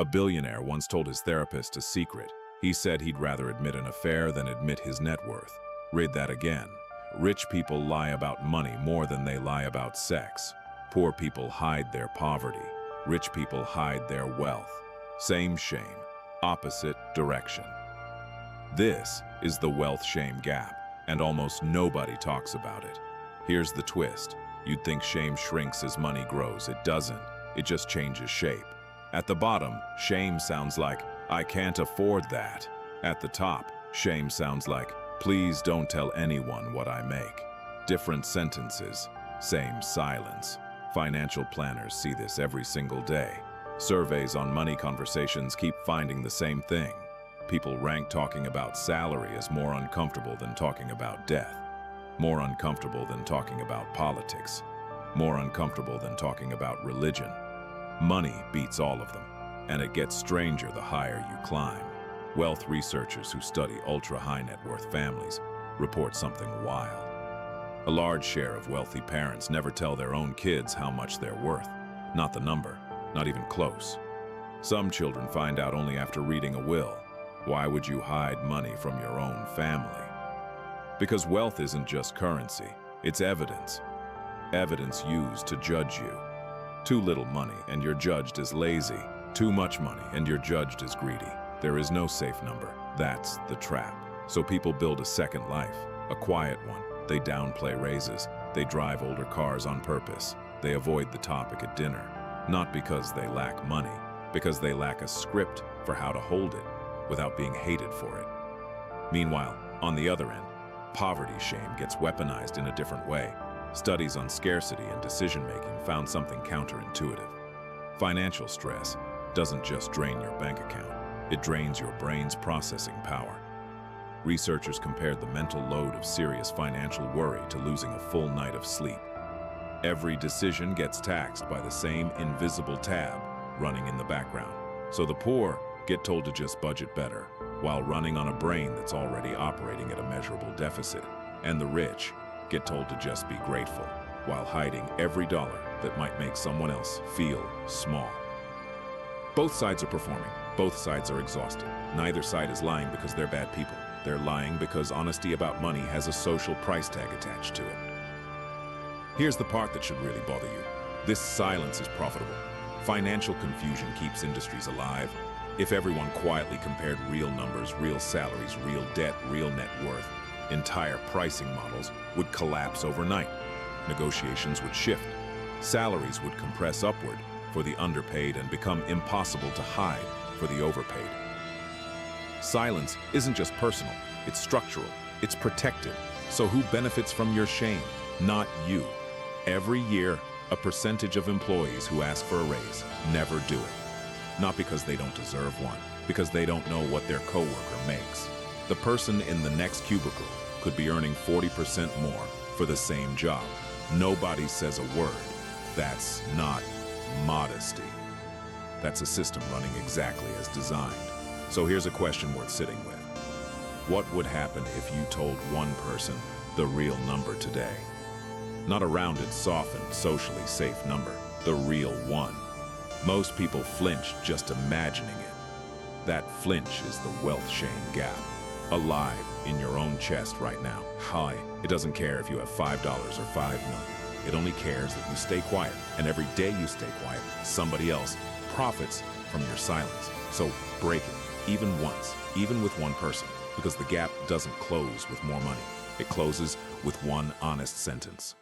A billionaire once told his therapist a secret. He said he'd rather admit an affair than admit his net worth. Read that again. Rich people lie about money more than they lie about sex. Poor people hide their poverty. Rich people hide their wealth. Same shame, opposite direction. This is the wealth-shame gap, and almost nobody talks about it. Here's the twist. You'd think shame shrinks as money grows. It doesn't. It just changes shape. At the bottom, shame sounds like, "I can't afford that." At the top, shame sounds like, "Please don't tell anyone what I make." Different sentences, same silence. Financial planners see this every single day. Surveys on money conversations keep finding the same thing. People rank talking about salary as more uncomfortable than talking about death, more uncomfortable than talking about politics, more uncomfortable than talking about religion. Money beats all of them, and it gets stranger the higher you climb. Wealth researchers who study ultra-high net worth families report something wild. A large share of wealthy parents never tell their own kids how much they're worth. Not the number, not even close. Some children find out only after reading a will. Why would you hide money from your own family? Because wealth isn't just currency, it's evidence. Evidence used to judge you. Too little money and you're judged as lazy. Too much money and you're judged as greedy. There is no safe number. That's the trap. So people build a second life, a quiet one. They downplay raises. They drive older cars on purpose. They avoid the topic at dinner. Not because they lack money, because they lack a script for how to hold it without being hated for it. Meanwhile, on the other end, poverty shame gets weaponized in a different way. Studies on scarcity and decision-making found something counterintuitive. Financial stress doesn't just drain your bank account, it drains your brain's processing power. Researchers compared the mental load of serious financial worry to losing a full night of sleep. Every decision gets taxed by the same invisible tab running in the background. So the poor get told to just budget better, while running on a brain that's already operating at a measurable deficit. And the rich get told to just be grateful, while hiding every dollar that might make someone else feel small. Both sides are performing. Both sides are exhausted. Neither side is lying because they're bad people. They're lying because honesty about money has a social price tag attached to it. Here's the part that should really bother you. This silence is profitable. Financial confusion keeps industries alive. If everyone quietly compared real numbers, real salaries, real debt, real net worth, entire pricing models would collapse overnight. Negotiations would shift. Salaries would compress upward for the underpaid and become impossible to hide for the overpaid. Silence isn't just personal, it's structural, it's protected. So who benefits from your shame? Not you. Every year, a percentage of employees who ask for a raise never do it. Not because they don't deserve one, because they don't know what their coworker makes. The person in the next cubicle could be earning 40% more for the same job. Nobody says a word. That's not modesty. That's a system running exactly as designed. So here's a question worth sitting with. What would happen if you told one person the real number today? Not a rounded, softened, socially safe number, the real one. Most people flinch just imagining it. That flinch is the wealth shame gap, alive in your own chest right now. Hi, it doesn't care if you have $5 or $5 million. It only cares that you stay quiet, and every day you stay quiet, somebody else profits from your silence. So break it, even once, even with one person, because the gap doesn't close with more money. It closes with one honest sentence.